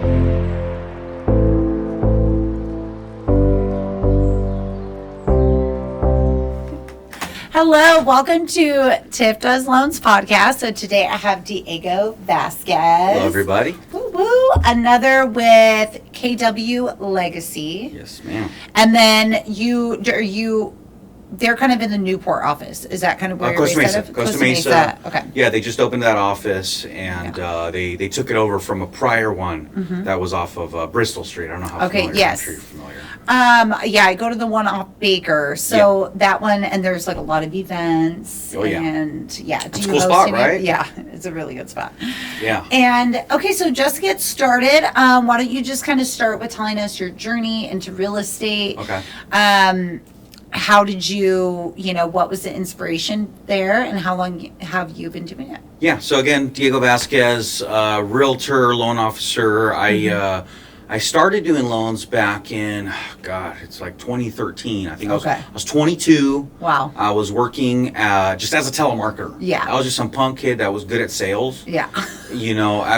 Hello, welcome to TiffDoesLoans podcast. So today I have Diego Vazquez. Hello, everybody. Woo-woo. Another with KW Legacy. Yes, ma'am. And then they're kind of in the Newport office. Is that kind of where you're Costa based Mesa. out of? Costa Mesa. Okay. Yeah, they just opened that office, and they took it over from a prior one that was off of Bristol Street. I don't know how familiar. Yes. I'm sure you're familiar. Yeah, I go to the one off Baker. So that one, and there's like a lot of events. Oh, yeah. And yeah. It's a cool spot, right? Yeah, it's a really good spot. Yeah. And okay, so just to get started, why don't you just kind of start with telling us your journey into real estate? Okay. How did you, what was the inspiration there, and how long have you been doing it? Yeah, so again, Diego Vazquez, realtor, loan officer. I started doing loans back in, it's like 2013. I think I was 22. Wow. I was working just as a telemarketer. Yeah. I was just some punk kid that was good at sales. Yeah.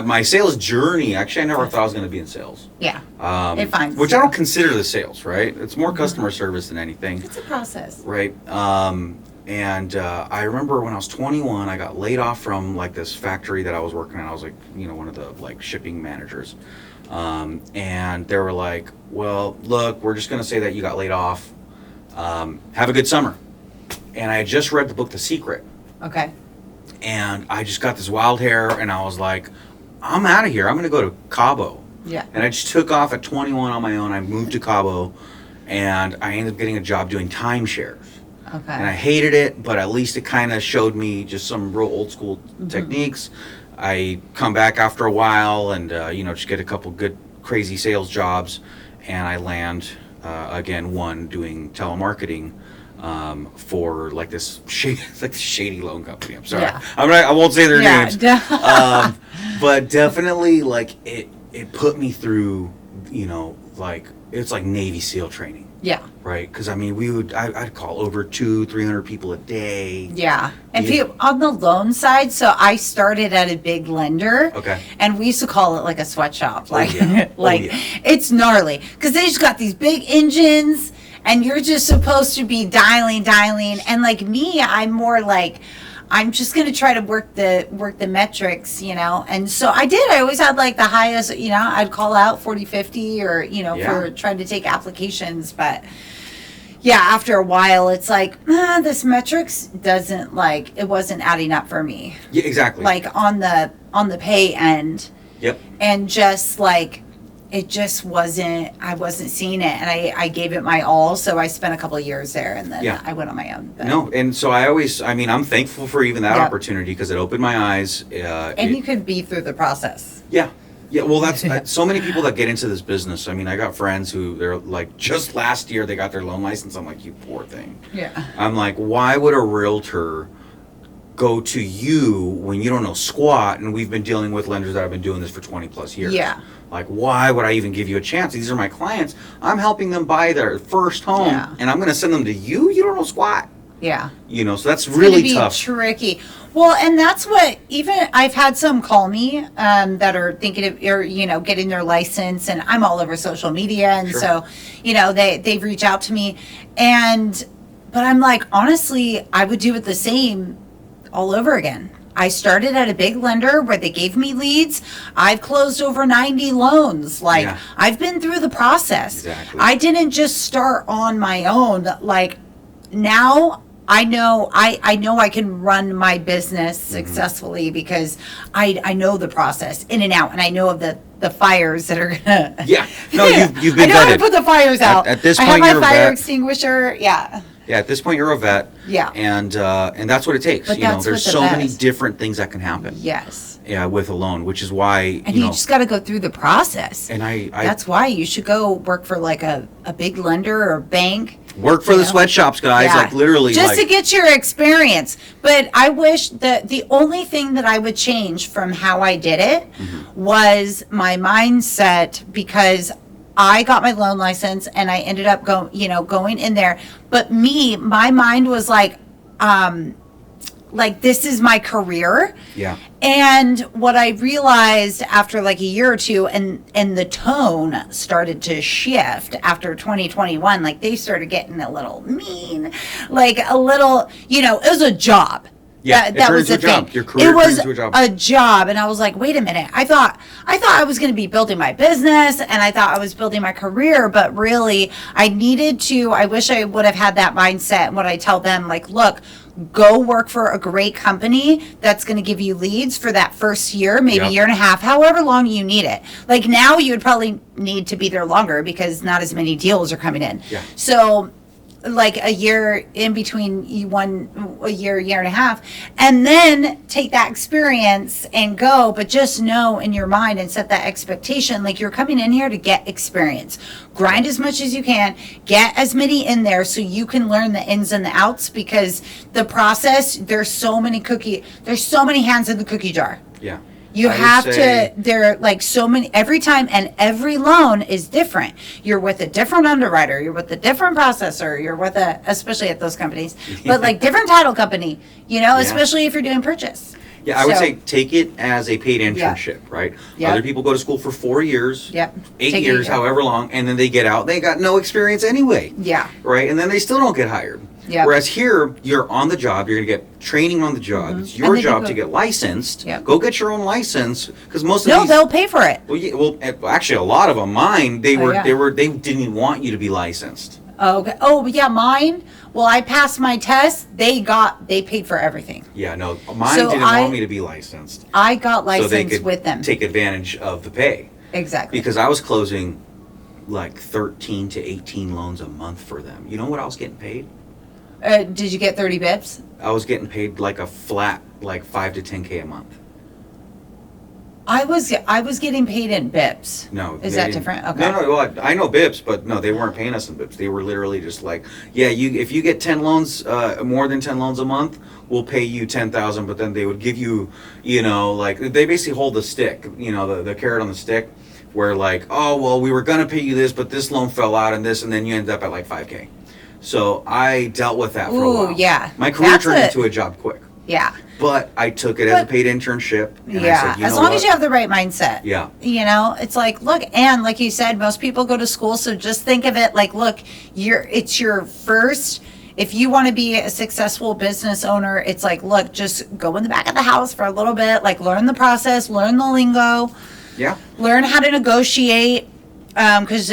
My sales journey, actually, I never thought I was going to be in sales. Yeah. Which I don't consider the sales, right? It's more customer service than anything. It's a process. Right. And I remember when I was 21, I got laid off from like this factory that I was working at. I was like, one of the like shipping managers. And they were like, well, look, we're just going to say that you got laid off. Have a good summer. And I had just read the book, The Secret. Okay. And I just got this wild hair, and I was like, I'm out of here. I'm going to go to Cabo. Yeah. And I just took off at 21 on my own. I moved to Cabo, and I ended up getting a job doing timeshares. Okay. And I hated it, but at least it kind of showed me just some real old school techniques. I come back after a while and, just get a couple good, crazy sales jobs. And I land, one doing telemarketing for like this shady loan company. I'm sorry. Yeah. I won't say their names. But definitely, like, it put me through, it's like Navy SEAL training. Yeah. Right, because I'd call over 200-300 people a day. Yeah, and on the loan side, so I started at a big lender. Okay. And we used to call it like a sweatshop, it's gnarly because they just got these big engines, and you're just supposed to be dialing, and like me, I'm more like, I'm just going to try to work the metrics, and so I always had like the highest, I'd call out 40, 50 or, for trying to take applications. But yeah, after a while, it's like, this metrics it wasn't adding up for me. Yeah, exactly. Like on the pay end. Yep. And just like, it just I wasn't seeing it, and I gave it my all, so I spent a couple of years there, and then I went on my own. But. No, and so I'm thankful for even that opportunity, because it opened my eyes. And you could be through the process. Yeah. Yeah, well, that's so many people that get into this business. I mean, I got friends who, they're like, just last year they got their loan license. I'm like, you poor thing. Yeah. I'm like, why would a realtor go to you when you don't know squat? And we've been dealing with lenders that have been doing this for 20 plus years. Yeah. Like, why would I even give you a chance? These are my clients. I'm helping them buy their first home, and I'm going to send them to you? You don't know squat. Yeah. So that's really tough. It's tricky. Well, and that's what, even I've had some call me that are thinking of, or, getting their license, and I'm all over social media. And so, they've reached out to me, but I'm like, honestly, I would do it the same all over again. I started at a big lender where they gave me leads. I've closed over 90 loans. I've been through the process. Exactly. I didn't just start on my own. Like, now I know I can run my business successfully because I know the process in and out, and I know of the fires that are gonna. Yeah. No, you've been. I know how to put the fires out. At this point, I have my fire extinguisher. Yeah. Yeah, at this point you're a vet. Yeah. And that's what it takes. But there's so many different things that can happen. Yes. Yeah, with a loan, which is why you just got to go through the process. And that's why you should go work for like a big lender or a bank. Work for the sweatshops, guys. Yeah. Like literally, just to get your experience. But I wish that the only thing that I would change from how I did it was my mindset, because I got my loan license and I ended up going in there. But my mind was like this is my career. Yeah. And what I realized after like a year or two, and the tone started to shift after 2021, like they started getting a little mean, like a little, it was a job. Yeah, that was the thing. Your career it was turned into a job. a job, and I was like, wait a minute. I thought I was going to be building my business, and I thought I was building my career, but really, I needed to. I wish I would have had that mindset. And what I tell them, like, look, go work for a great company that's going to give you leads for that first year, maybe year and a half, however long you need it. Like now, you would probably need to be there longer because not as many deals are coming in. Yeah. So, like a year in between a year and a half, and then take that experience and go, but just know in your mind and set that expectation, like you're coming in here to get experience. Grind as much as you can, get as many in there so you can learn the ins and the outs, because the process, there's so many hands in the cookie jar. Yeah. You have to, there are like so many, every time, and every loan is different. You're with a different underwriter, you're with a different processor, you're with especially at those companies, but like different title company, especially if you're doing purchase. Yeah, I would say take it as a paid internship, right? Yeah. Other people go to school for 4 years, Yep. 8 years, however long, and then they get out, they got no experience anyway. Yeah. Right? And then they still don't get hired. Yep. Whereas here, you're on the job, you're going to get training on the job. It's your job to get licensed. Yep. Go get your own license, because most of these... they'll pay for it. Well, actually, a lot of them, mine, they didn't want you to be licensed. Okay. Oh, yeah, mine. Well, I passed my test. They paid for everything. Yeah, no, mine didn't want me to be licensed. I got licensed so they could with them. Take advantage of the pay. Exactly. Because I was closing like 13 to 18 loans a month for them. You know what I was getting paid? Did you get 30 bips? I was getting paid like a flat, like 5 to 10K a month. I was getting paid in bips. No. Is that different? Okay. No, well, I know bips, but no, they weren't paying us in bips. They were literally just like, yeah, if you get 10 loans, more than 10 loans a month, we'll pay you 10,000, but then they would give you, like, they basically hold the stick, the carrot on the stick, where like, oh, well, we were going to pay you this, but this loan fell out and this, and then you end up at like 5K. So I dealt with that for a while. Yeah. My career turned into a job quick. Yeah. But I took it as a paid internship. And I said, as long as you have the right mindset. Yeah. It's like, look, and like you said, most people go to school, so just think of it like, look, it's your first. If you want to be a successful business owner, it's like, look, just go in the back of the house for a little bit, like learn the process, learn the lingo. Yeah. Learn how to negotiate. Because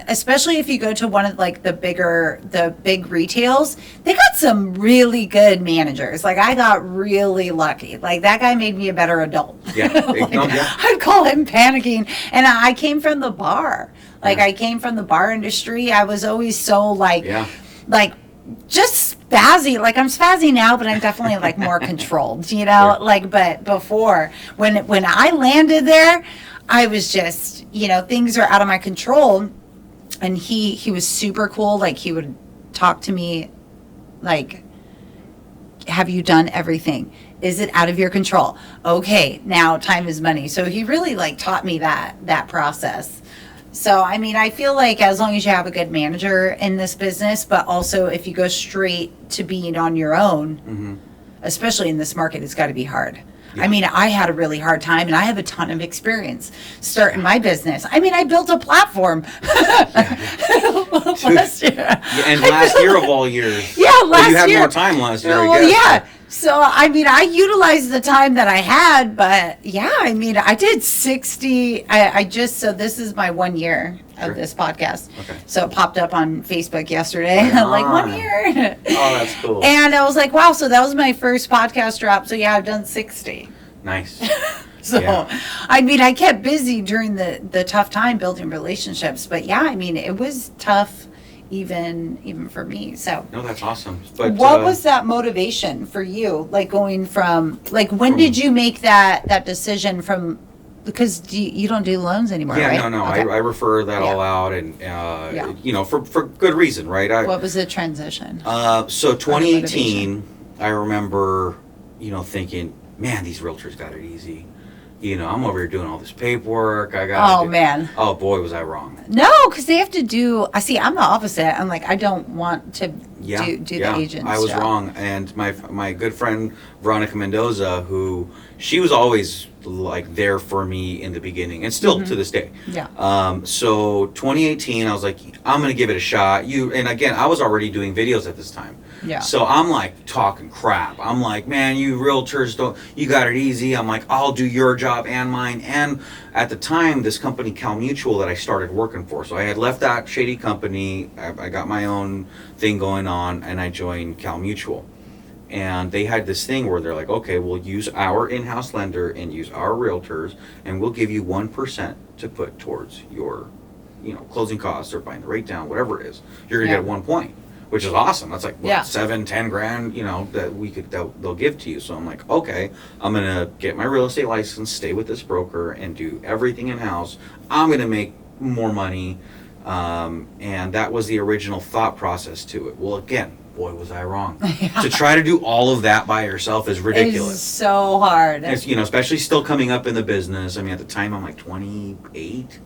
especially if you go to one of like the big retails, they got some really good managers. Like I got really lucky. Like that guy made me a better adult. Yeah, I'd call him panicking. And I came from the bar. Like I came from the bar industry. I was always so like just spazzy. Like I'm spazzy now, but I'm definitely like more controlled. Sure. Like but before when I landed there, I was just, things are out of my control. And he was super cool. Like he would talk to me like, have you done everything? Is it out of your control? Okay, now time is money. So he really like taught me that process. So, I feel like as long as you have a good manager in this business, but also if you go straight to being on your own, especially in this market, it's got to be hard. Yeah. I had a really hard time, and I have a ton of experience starting my business. I built a platform last year. And last year of all years. Yeah, last year. You had more time last year, well, I guess. Yeah. So, I utilized the time that I had, but yeah, I did 60. So this is my 1 year of this podcast. Okay. So it popped up on Facebook yesterday, like 1 year. Oh, that's cool. And I was like, wow, so that was my first podcast drop. So yeah, I've done 60. Nice. So, I kept busy during the tough time building relationships, but yeah, it was tough. Even for me. So no, that's awesome. But what was that motivation for you? Like going from when did you make that decision from? Because you don't do loans anymore, right? Yeah, no. Okay. I refer that all out, and for good reason, right? What was the transition? So 2018, I remember, thinking, man, these realtors got it easy. I'm over here doing all this paperwork. I got. Man. Oh boy, was I wrong. No, because they have to do. I see. I'm the opposite. I'm like, I don't want to do the agent's I was job. wrong, and my good friend Veronica Mendoza, who she was always like there for me in the beginning, and still to this day. Yeah. So 2018, I was like, I'm gonna give it a shot. And again, I was already doing videos at this time. Yeah. So I'm like talking crap. I'm like, man, you realtors you got it easy. I'm like, I'll do your job and mine. And at the time, this company, Cal Mutual, that I started working for. So I had left that shady company. I got my own thing going on, and I joined Cal Mutual. And they had this thing where they're like, okay, we'll use our in-house lender and use our realtors, and we'll give you 1% to put towards your, closing costs or buying the rate down, whatever it is. You're gonna get 1 point. Which is awesome. That's like what, 7-10 grand, that they'll give to you. So I'm like, okay, I'm gonna get my real estate license, stay with this broker, and do everything in house. I'm gonna make more money, and that was the original thought process to it. Well, again, boy, was I wrong. To try to do all of that by yourself is ridiculous. It's so hard. It's, especially still coming up in the business. I mean, at the time I'm like 28.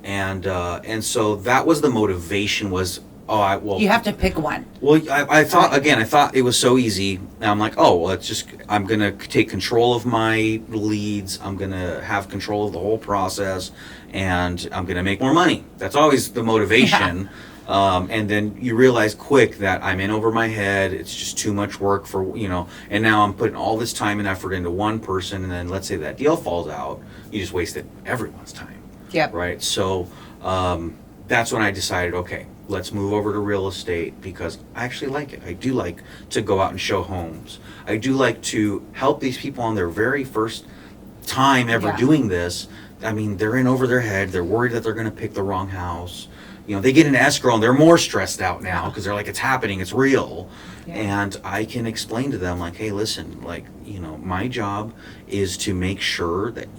And so that was the motivation was, you have to pick one. Well, I thought it was so easy. And I'm like, I'm going to take control of my leads. I'm going to have control of the whole process, and I'm going to make more money. That's always the motivation. Yeah. And then you realize quick that I'm in over my head. It's just too much work for, and now I'm putting all this time and effort into one person. And then let's say that deal falls out. You just wasted everyone's time. Yep. Right. So that's when I decided, okay, let's move over to real estate, because I actually like it. I do like to go out and show homes. I do like to help these people on their very first time ever doing this. I mean, they're in over their head. They're worried that they're going to pick the wrong house. They get an escrow and they're more stressed out now because they're like, it's happening, it's real. Yeah. And I can explain to them like, hey, listen, like, my job is to make sure that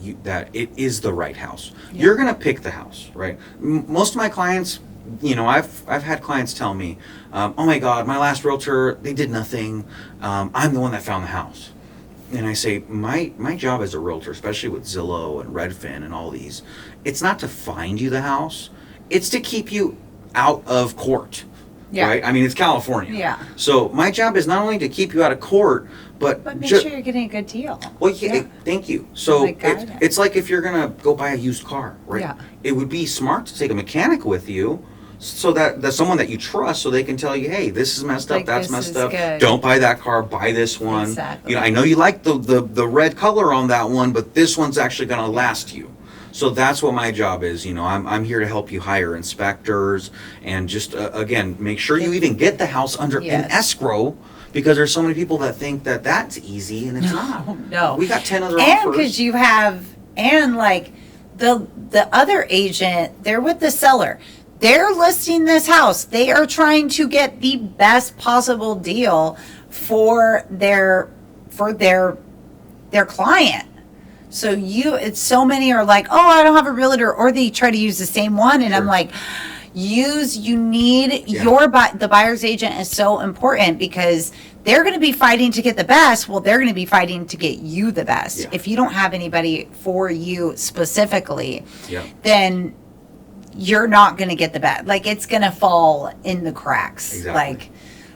it is the right house. Yeah. You're going to pick the house, right? Most of my clients, I've had clients tell me, oh my God, my last realtor, they did nothing. I'm the one that found the house. And I say, my job as a realtor, especially with Zillow and Redfin and all these, it's not to find you the house. It's to keep you out of court, right? I mean, it's California. Yeah. So my job is not only to keep you out of court, but make sure you're getting a good deal. Well, thank you. So it's like if you're going to go buy a used car, right? Yeah. It would be smart to take a mechanic with you, so that someone that you trust, so they can tell you, hey, this is messed up, that's messed up. Good. Don't buy that car, buy this one. Exactly. I know you like the red color on that one, but this one's actually going to last you. So that's what my job is. I'm here to help you hire inspectors and just, again, make sure you even get the house under an escrow, because there's so many people that think that that's easy, and it's not. No. We got 10 other offers. And because you have, like, the other agent, they're with the seller. They're listing this house. They are trying to get the best possible deal for their client. So so many are like, oh, I don't have a realtor, or they try to use the same one. And I'm like, the buyer's agent is so important, because they're going to be fighting to get the best. Well, they're going to be fighting to get you the best. Yeah. If you don't have anybody for you specifically, then you're not going to get the best. Like, it's going to fall in the cracks. Exactly.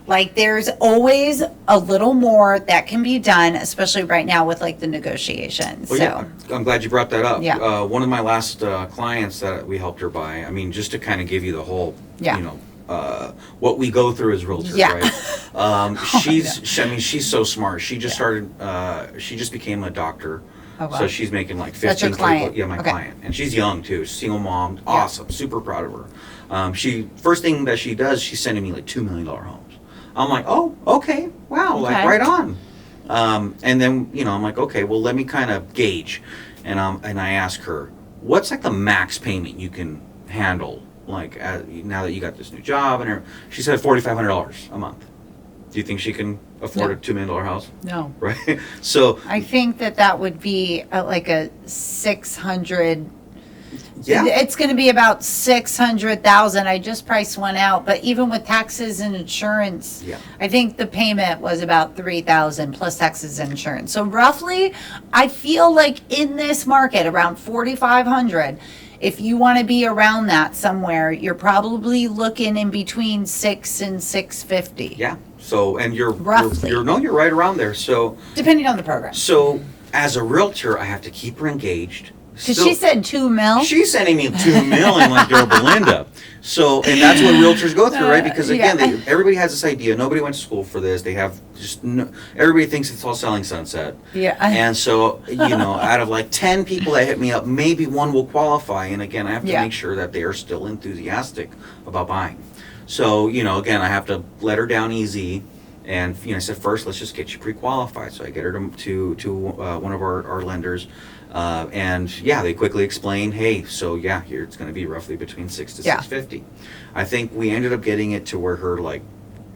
Like there's always a little more that can be done, especially right now with like the negotiations. Well, so I'm glad you brought that up. Yeah. One of my last clients that we helped her buy, I mean, just to kind of give you the whole, what we go through as realtors, right? She's so smart. She just started, she just became a doctor. Oh, wow. So she's making like 15. That's your client? Yeah, my client. And she's young too. She's a single mom. Awesome. Super proud of her. First thing that she does, she's sending me like $2 million homes. I'm like, oh, okay, wow, like right on. And then, I'm like, okay, well, let me kind of gauge. And I ask her, what's like the max payment you can handle, like now that you got this new job? And she said $4,500 a month. Do you think she can afford a $2 million house? No. Right? So I think that would be like a 600. Yeah. It's going to be about 600,000. I just priced one out, but even with taxes and insurance, Yeah. I think the payment was about 3,000 plus taxes and insurance. So roughly, I feel like in this market around 4,500, if you want to be around that somewhere, you're probably looking in between 6 and 650. Yeah. So, and you're Roughly. you're right around there. So, Depending on the program. so as a realtor, I have to keep her engaged. Because Still- she said 2 mil. She's sending me 2 million like they're Belinda. So, and that's what realtors go through, right? Because again, Yeah. everybody has this idea. Nobody went to school for this. They have just no, everybody thinks it's all selling sunset. Yeah. And so, out of like 10 people that hit me up, maybe one will qualify. And again, I have to Yeah. make sure that they are still enthusiastic about buying. So, again, I have to let her down easy. And, I said, first, let's just get you pre-qualified. So I get her to one of our lenders. And yeah, they quickly explain, hey, so yeah, here it's going to be roughly between 6 to Yeah. 650. I think we ended up getting it to where her, like,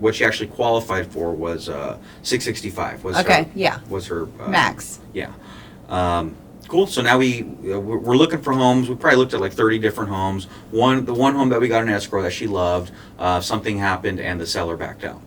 what she actually qualified for was 665 was Okay, her, yeah. was her Max. Yeah. Cool. So now we're looking for homes. We probably looked at like 30 different homes. The one home that we got in escrow that she loved, something happened and the seller backed out.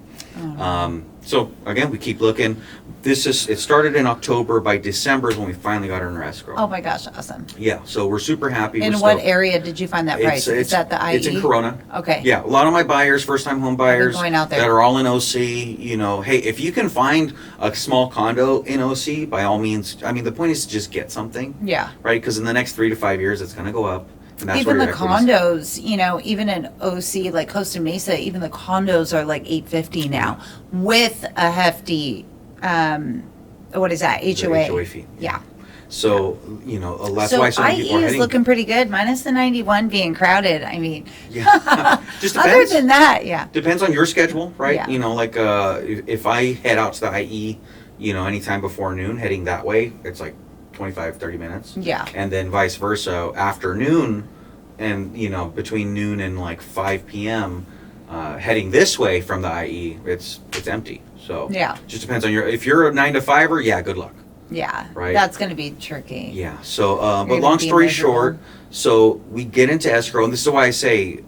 So again, we keep looking. It started in October. By December is when we finally got her in her escrow. Oh my gosh, awesome. Yeah. So we're super happy. In We're what still- area did you find that price? Is that the IE? It's in Corona. Okay. Yeah, a lot of my buyers, first-time home buyers, going out there. that are all in OC. Hey, if you can find a small condo in OC, by all means. I mean, the point is to just get something, Yeah. right? Because in the next 3 to 5 years, it's going to go up. And that's Even where the your equity's- condos, even in OC, like Costa Mesa, even the condos are like 850 now with a hefty, what is that, HOA? HOA fee. Yeah. So, that's So why some IE people are is heading. looking pretty good, minus the 91 being crowded. I mean, Yeah. Just other depends. than that, yeah. Depends on your schedule, right? Yeah. Like if I head out to the IE, anytime before noon, heading that way, it's like 25, 30 minutes. Yeah. And then vice versa, afternoon, and between noon and like 5 p.m., heading this way from the IE, it's empty. So Yeah. just depends on if you're a 9 to 5er, yeah, good luck. Yeah. Right. That's going to be tricky. Yeah. So, but gonna long be story miserable. short, so we get into escrow, and this is why I say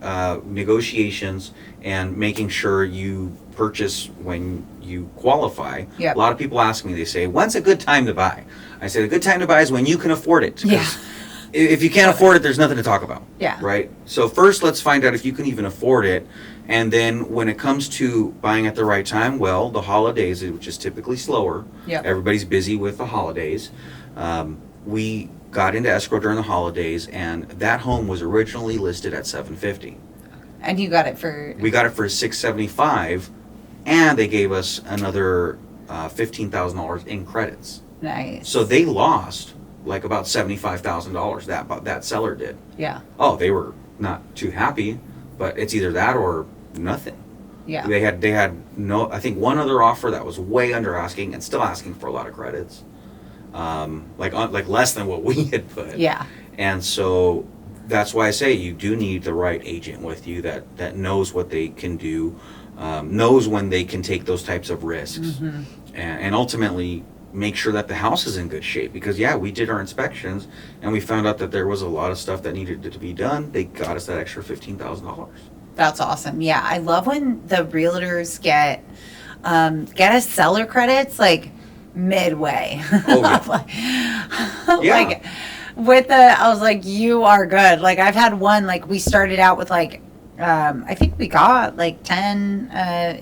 negotiations and making sure you purchase when you qualify. Yep. A lot of people ask me, they say, when's a good time to buy? I say, a good time to buy is when you can afford it. 'Cause Yeah. If you can't afford it, there's nothing to talk about. Yeah. Right? So first, let's find out if you can even afford it. And then when it comes to buying at the right time, well, the holidays, which is typically slower. Yep. Everybody's busy with the holidays. We got into escrow during the holidays, and that home was originally listed at $750. And you got it for, We got it for $675, and they gave us another $15,000 in credits. nice. So they lost like about $75,000. That seller did. Yeah. Oh, they were not too happy, but it's either that or nothing. Yeah. They had no. I think one other offer that was way under asking and still asking for a lot of credits, like less than what we had put. Yeah. And so that's why I say you do need the right agent with you that knows what they can do, knows when they can take those types of risks, Mm-hmm. and ultimately make sure that the house is in good shape. Because yeah, we did our inspections and we found out that there was a lot of stuff that needed to be done. They got us that extra $15,000. That's awesome. Yeah, I love when the realtors get us seller credits like midway. Oh, yeah. Yeah. Like I was like, you are good. Like I've had one, like we started out with like, I think we got like 10,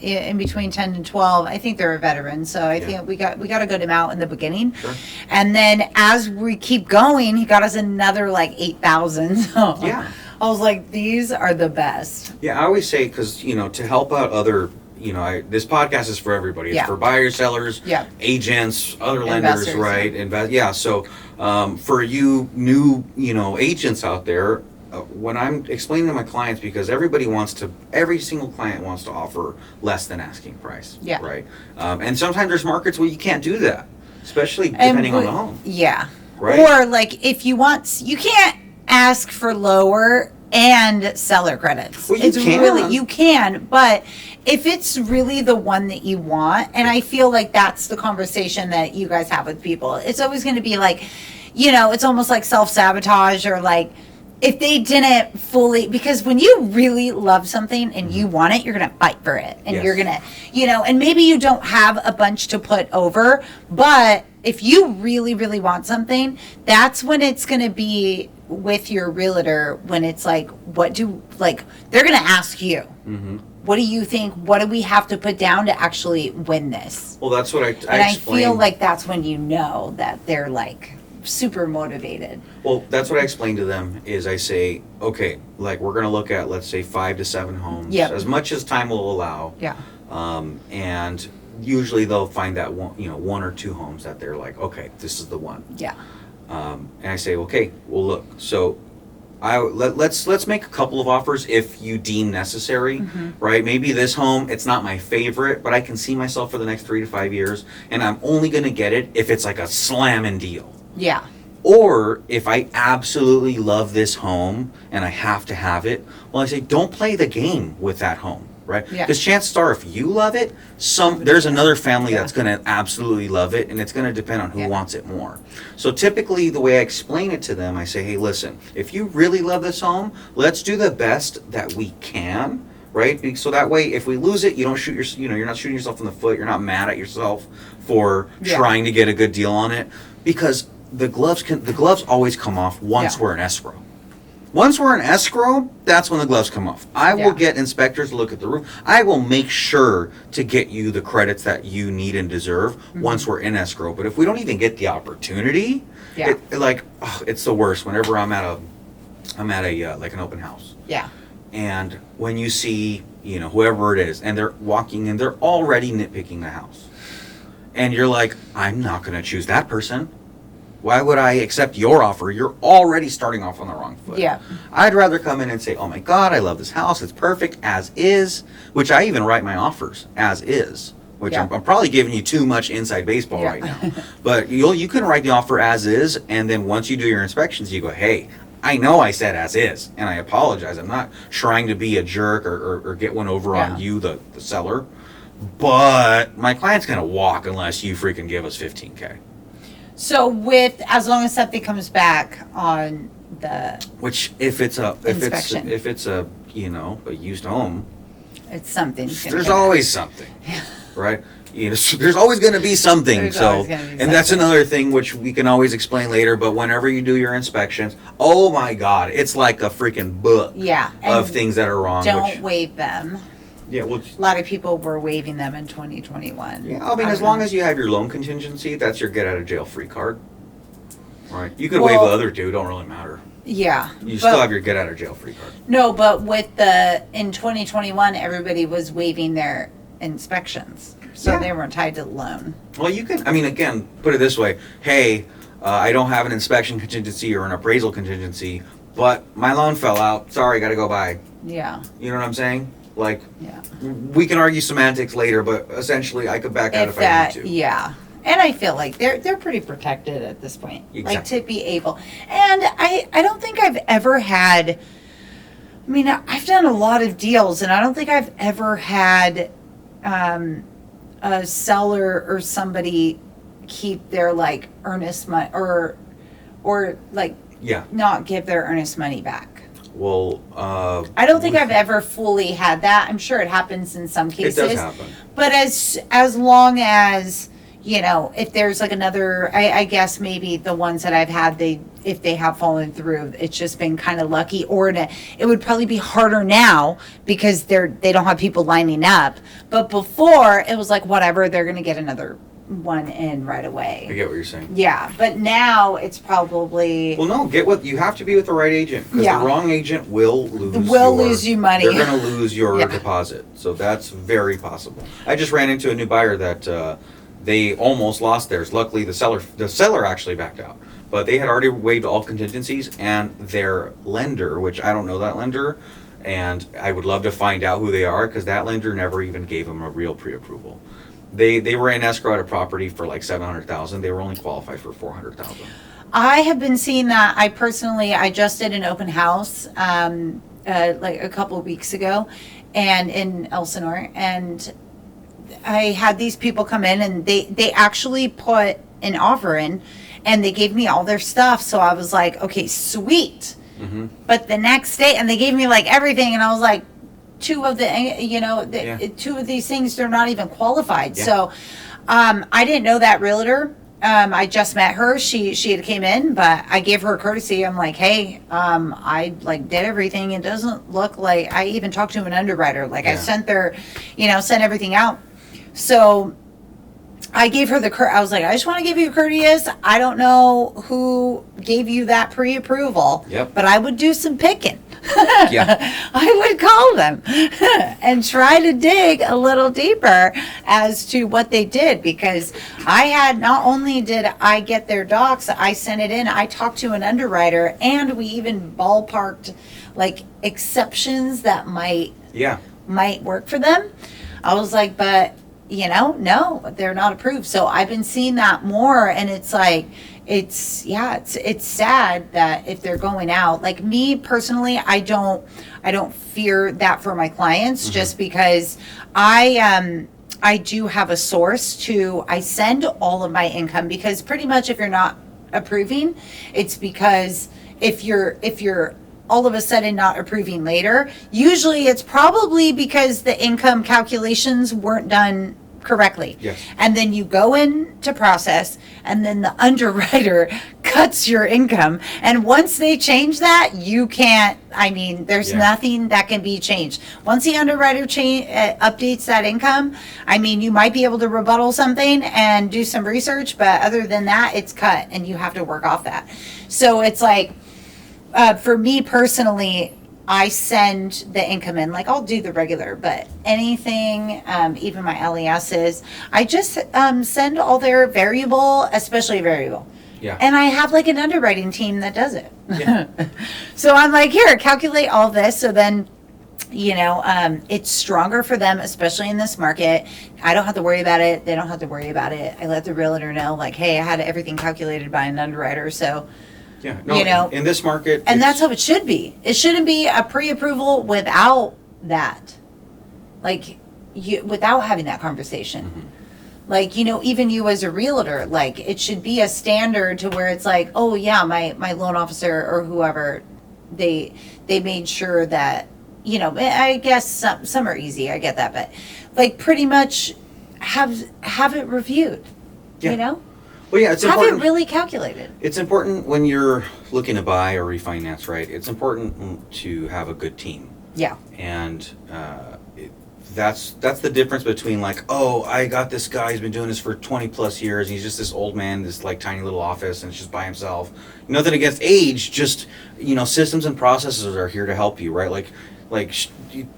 in between 10 and 12. I think they're a veteran, so I think we got a good amount in the beginning. Sure. And then as we keep going, he got us another like 8,000. So Yeah. I was like, these are the best. Yeah, I always say, because, to help out other, this podcast is for everybody. It's Yeah. for buyers, sellers, Yeah. agents, other lenders, Investors, right? Yeah, so for you new, agents out there, when I'm explaining to my clients, because every single client wants to offer less than asking price. Yeah. Right? And sometimes there's markets where you can't do that, especially depending on the home. Yeah. Right. Or like if you you can't ask for lower and seller credits. Well, you can. Really, you can, but if it's really the one that you want, and I feel like that's the conversation that you guys have with people, it's always going to be like, it's almost like self-sabotage or like, if they didn't fully, because when you really love something and you want it, you're going to fight for it. And Yes. you're going to, and maybe you don't have a bunch to put over, but if you really, really want something, that's when it's going to be with your realtor, when it's like, they're going to ask you, what do you think? What do we have to put down to actually win this? Well, that's what I And I explained. feel like that's when you know that they're like super motivated. Well, that's what I explained to them is I say, okay, like we're going to look at, let's say 5 to 7 homes, Yep. as much as time will allow. Yeah. And usually they'll find that one or two homes that they're like, okay, this is the one. Yeah. And I say, okay, well look, so let's make a couple of offers if you deem necessary, right? Maybe this home, it's not my favorite, but I can see myself for the next 3 to 5 years, and I'm only going to get it if it's like a slamming deal. Yeah. Or if I absolutely love this home and I have to have it, well, I say, don't play the game with that home, right? Yeah. Because chances are, if you love it, there's another family that's going to absolutely love it, and it's going to depend on who wants it more. So typically, the way I explain it to them, I say, hey, listen, if you really love this home, let's do the best that we can, right? So that way, if we lose it, you don't you're not shooting yourself in the foot. You're not mad at yourself for trying to get a good deal on it, because the gloves always come off once we're in escrow. Once we're in escrow, that's when the gloves come off. I will get inspectors to look at the roof. I will make sure to get you the credits that you need and deserve once we're in escrow. But if we don't even get the opportunity, it's the worst. Whenever I'm at a like an open house. Yeah. And when you see, whoever it is, and they're walking and they're already nitpicking the house. And you're like, I'm not going to choose that person. Why would I accept your offer? You're already starting off on the wrong foot. Yeah. I'd rather come in and say, oh my God, I love this house. It's perfect as is, which I even write my offers as is, which I'm probably giving you too much inside baseball right now. But you can write the offer as is, and then once you do your inspections, you go, hey, I know I said as is, and I apologize. I'm not trying to be a jerk or get one over on you, the seller. But my client's going to walk unless you freaking give us $15K. So as long as something comes back on the Which if it's a inspection. if it's a a used home, it's something. there's always something, right? There's always going to be something. There's So always gonna be and that's something. another thing which we can always explain later. But whenever you do your inspections, oh my God, it's like a freaking book of things that are wrong. Don't waive them. Yeah, well, A lot of people were waiving them in 2021. yeah, I mean, as long as you have your loan contingency, that's your get out of jail free card. Right. You could waive the other two, don't really matter. Yeah. You still have your get out of jail free card. No, but in 2021, everybody was waiving their inspections. So they weren't tied to the loan. Well, you can, I mean, again, put it this way. Hey, I don't have an inspection contingency or an appraisal contingency, but my loan fell out. Sorry, got to go by. Yeah. You know what I'm saying? Like, we can argue semantics later, but essentially I could back out if I need to. Yeah. And I feel like they're pretty protected at this point. Exactly. Like to be able. And I don't think I've ever had, I've done a lot of deals and I don't think I've ever had a seller or somebody keep their like earnest money or like not give their earnest money back. Well, I don't think I've ever fully had that. I'm sure it happens in some cases. It does happen. But as long as, if there's like another, I guess maybe the ones that I've had, if they have fallen through, it's just been kind of lucky. Or it would probably be harder now because they don't have people lining up. But before, it was like, whatever, they're going to get another one in right away. I get what you're saying. Yeah, but now it's probably... Well, no, you have to be with the right agent, because the wrong agent will lose you money. They're going to lose your deposit, so that's very possible. I just ran into a new buyer that they almost lost theirs. Luckily, the seller actually backed out, but they had already waived all contingencies, and their lender, which I don't know that lender, and I would love to find out who they are, because that lender never even gave them a real pre-approval. They were in escrow at a property for like $700,000. They were only qualified for $400,000. I have been seeing that. I just did an open house like a couple of weeks ago, and in Elsinore, and I had these people come in and they actually put an offer in, and they gave me all their stuff. So I was like, okay, sweet. But the next day, and they gave me like everything, and I was like, two of these things, they're not even qualified. Yeah. So I didn't know that realtor. I just met her. She had came in, but I gave her a courtesy. I'm like, hey, I like did everything. It doesn't look like I even talked to an underwriter. Like I sent sent everything out. So I gave her I was like, I just want to give you a courteous. I don't know who gave you that pre-approval, but I would do some picking. I would call them and try to dig a little deeper as to what they did, because not only did I get their docs, I sent it in, I talked to an underwriter, and we even ballparked like exceptions that might work for them. I was like, but no, they're not approved. So I've been seeing that more, and it's like, it's sad that if they're going out, like me personally, I don't fear that for my clients, just because I do have a source I send all of my income, because pretty much if you're not approving, it's because if you're all of a sudden not approving later, usually it's probably because the income calculations weren't done correctly. Yes. And then you go in to process, and then the underwriter cuts your income. And once they change that, you can't, there's nothing that can be changed. Once the underwriter updates that income, you might be able to rebuttal something and do some research, but other than that, it's cut and you have to work off that. So it's like, for me personally, I send the income in, like I'll do the regular, but anything, even my LESs, I just send all their variable, especially variable. Yeah. And I have like an underwriting team that does it. Yeah. So I'm like, here, calculate all this. So then, it's stronger for them, especially in this market. I don't have to worry about it. They don't have to worry about it. I let the realtor know, like, hey, I had everything calculated by an underwriter. So, in this market, and that's how it should be. It shouldn't be a pre-approval without that, like without having that conversation. Like, even you as a realtor, like it should be a standard to where it's like, oh yeah, my loan officer or whoever, they made sure that, I guess some are easy, I get that, but like pretty much have it reviewed, Well, yeah, it's important. Have it really calculated. It's important when you're looking to buy or refinance, right? It's important to have a good team. Yeah. And that's the difference between like, oh, I got this guy, he's been doing this for 20 plus years. He's just this old man, this like tiny little office, and it's just by himself. Nothing against age, just, systems and processes are here to help you, right? Like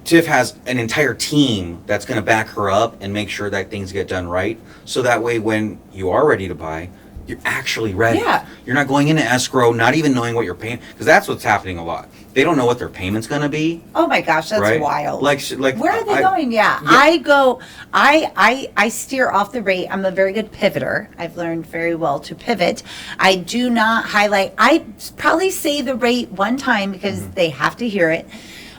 Tiff has an entire team that's going to back her up and make sure that things get done right. So that way, when you are ready to buy, you're actually ready. Yeah. You're not going into escrow, not even knowing what you're paying, because that's what's happening a lot. They don't know what their payment's going to be. Oh my gosh, that's right? wild. Like where are they going? Yeah. I steer off the rate. I'm a very good pivoter. I've learned very well to pivot. I do not highlight. I probably say the rate one time because they have to hear it.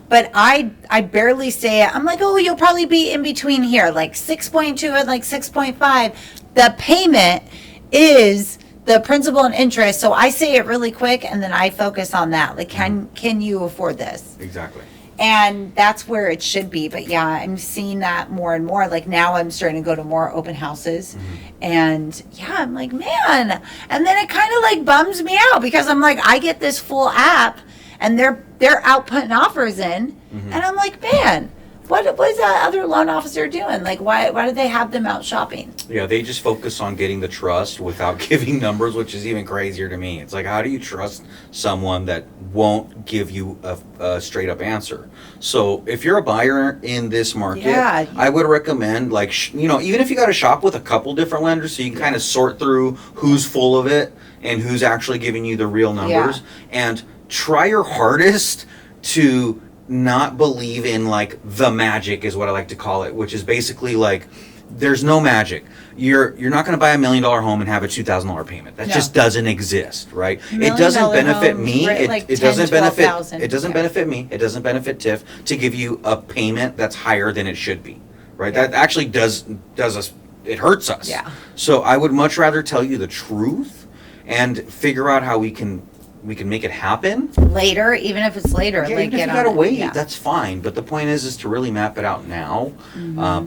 But I barely say it. I'm like, oh, you'll probably be in between here, like 6.2 and like 6.5. The payment is the principal and interest. So I say it really quick, and then I focus on that. Like, can you afford this? Exactly. And that's where it should be. But yeah, I'm seeing that more and more. Like now I'm starting to go to more open houses. And yeah, I'm like, man. And then it kind of like bums me out because I'm like, I get this full app and they're out putting offers in. And I'm like, man, what is that other loan officer doing? Like, why do they have them out shopping? Yeah, they just focus on getting the trust without giving numbers, which is even crazier to me. It's like, how do you trust someone that won't give you a straight up answer? So if you're a buyer in this market, I would recommend, like, even if you got to shop with a couple different lenders so you can kind of sort through who's full of it and who's actually giving you the real numbers, and try your hardest to not believe in like the magic, is what I like to call it, which is basically like there's no magic. You're not going to buy $1 million home and have a $2,000 payment. That just doesn't exist, right? It doesn't benefit me. It doesn't benefit. It doesn't benefit me. It doesn't benefit Tiff to give you a payment that's higher than it should be, right? That actually does us. It hurts us. Yeah. So I would much rather tell you the truth and figure out how we can make it happen. Later, even if it's later, Yeah, like even if get you on gotta it. wait, Yeah. that's fine. But the point is to really map it out now,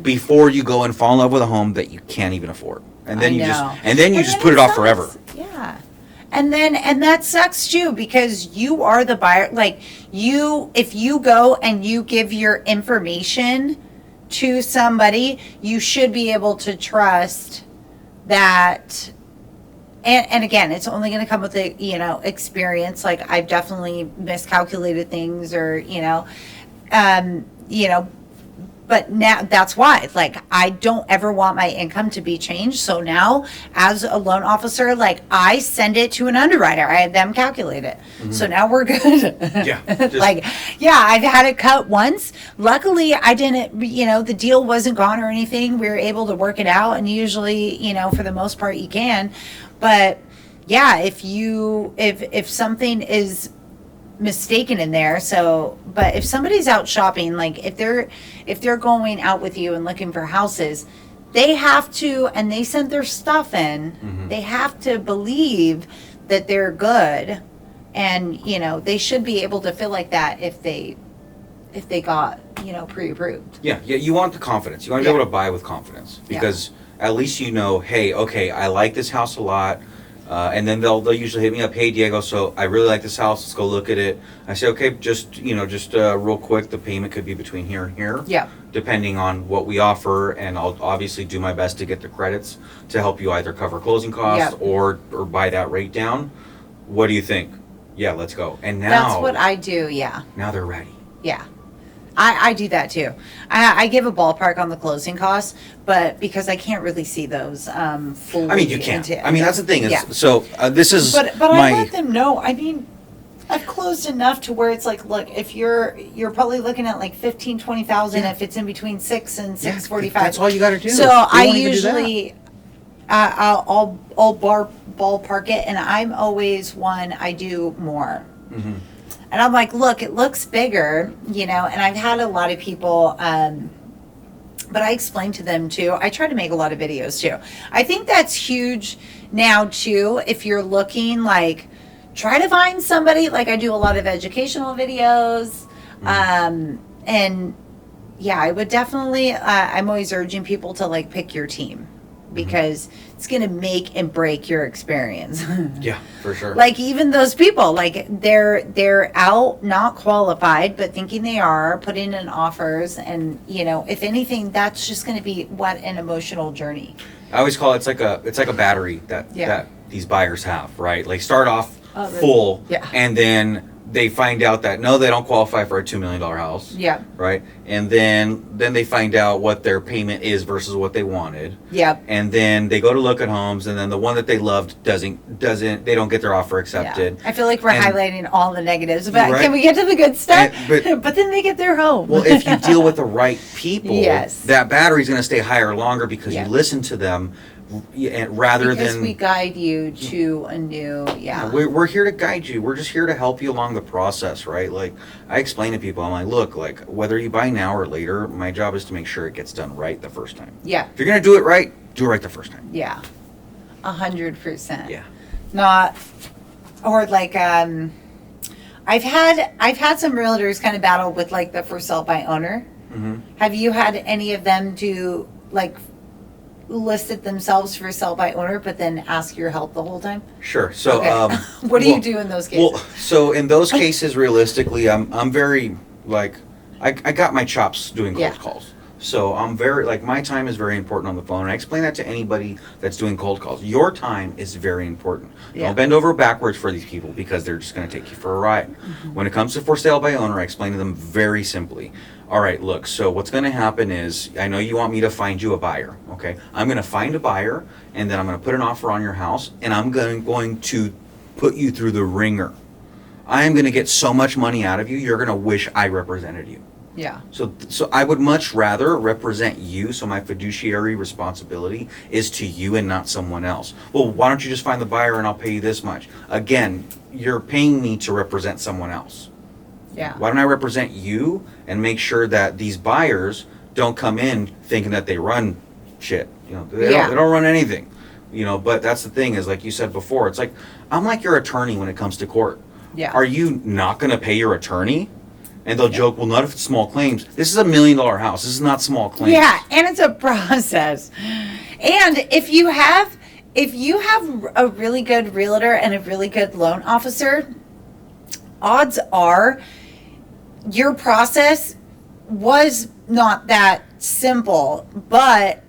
before you go and fall in love with a home that you can't even afford, and then I you just know. and then you And just then put it off sucks. forever. Yeah. And that sucks too, because you are the buyer. Like, if you go and you give your information to somebody, you should be able to trust that. And again, it's only going to come with the, experience. Like, I've definitely miscalculated things, or, but now that's why, like, I don't ever want my income to be changed. So now, as a loan officer, like, I send it to an underwriter. I have them calculate it. So now we're good. Yeah, Like, yeah, I've had it cut once. Luckily, I didn't, the deal wasn't gone or anything. We were able to work it out. And usually, for the most part, you can. But yeah, if something is mistaken in there, but if somebody's out shopping, like if they're going out with you and looking for houses, they have to, and they sent their stuff in, they have to believe that they're good, and they should be able to feel like that if they got pre-approved. Yeah, you want the confidence. You want to be able to buy with confidence, because at least hey, okay, I like this house a lot. And then they'll usually hit me up, hey Diego, so I really like this house, let's go look at it. I say, okay, just real quick, the payment could be between here and here. Yeah. Depending on what we offer, and I'll obviously do my best to get the credits to help you either cover closing costs or buy that rate down. What do you think? Yeah, let's go. And now That's what I do, yeah. Now they're ready. Yeah. I do that too. I give a ballpark on the closing costs, but because I can't really see those fully. I mean, you can't. That's the thing. Yeah. So this is But I let them know. I mean, I've closed enough to where it's like, look, if you're probably looking at like 15,000-20,000 if it's in between 6 and 6:45. That's all you got to do. So I usually I'll ballpark it, and I'm always one, I do more. Mm-hmm. And I'm like, look, it looks bigger, and I've had a lot of people, but I explain to them too. I try to make a lot of videos too. I think that's huge now too. If you're looking, like, try to find somebody, like I do a lot of educational videos. And yeah, I would definitely, I'm always urging people to like pick your team, because it's going to make and break your experience. Yeah, for sure. Like, even those people, like, they're out not qualified, but thinking they are, putting in offers, and if anything, that's just going to be an emotional journey. I always call it, it's like a battery that these buyers have, right? Like, start off full, and then they find out that no, they don't qualify for a $2 million house. Yeah. Right. And then they find out what their payment is versus what they wanted. Yeah. And then they go to look at homes, and then the one that they loved doesn't they don't get their offer accepted. Yeah. I feel like we're highlighting all the negatives, but can we get to the good stuff? But then they get their home. Well, if you deal with the right people, yes, that battery's going to stay higher longer, because you listen to them. Because we guide you to a new we're here to guide you. We're just here to help you along the process, right? Like, I explain to people, I'm like, look, like, whether you buy now or later, my job is to make sure it gets done right the first time. Yeah. If you're gonna do it right the first time. Yeah. 100%. Yeah. Not, or like I've had some realtors kind of battle with like the for sale by owner. Have you had any of them do like listed themselves for sell by owner, but then ask your help the whole time? Sure. So, what do you do in those cases? Well, so in those cases, realistically, I'm very like, I got my chops doing cold calls. So I'm very, like, my time is very important on the phone. And I explain that to anybody that's doing cold calls. Your time is very important. Don't bend over backwards for these people, because they're just going to take you for a ride. When it comes to for sale by owner, I explain to them very simply. All right, look, so what's going to happen is, I know you want me to find you a buyer, okay? I'm going to find a buyer, and then I'm going to put an offer on your house, and I'm going to put you through the ringer. I am going to get so much money out of you, you're going to wish I represented you. Yeah. So I would much rather represent you, so my fiduciary responsibility is to you and not someone else. Well, why don't you just find the buyer and I'll pay you this much? Again, you're paying me to represent someone else. Yeah. Why don't I represent you and make sure that these buyers don't come in thinking that they run shit? They don't run anything. But that's the thing, is like you said before, it's like, I'm like your attorney when it comes to court. Yeah. Are you not going to pay your attorney? And they'll joke, well, not if it's small claims. This is $1 million house. This is not small claims. Yeah, and it's a process. And if you have a really good realtor and a really good loan officer, odds are your process was not that simple, but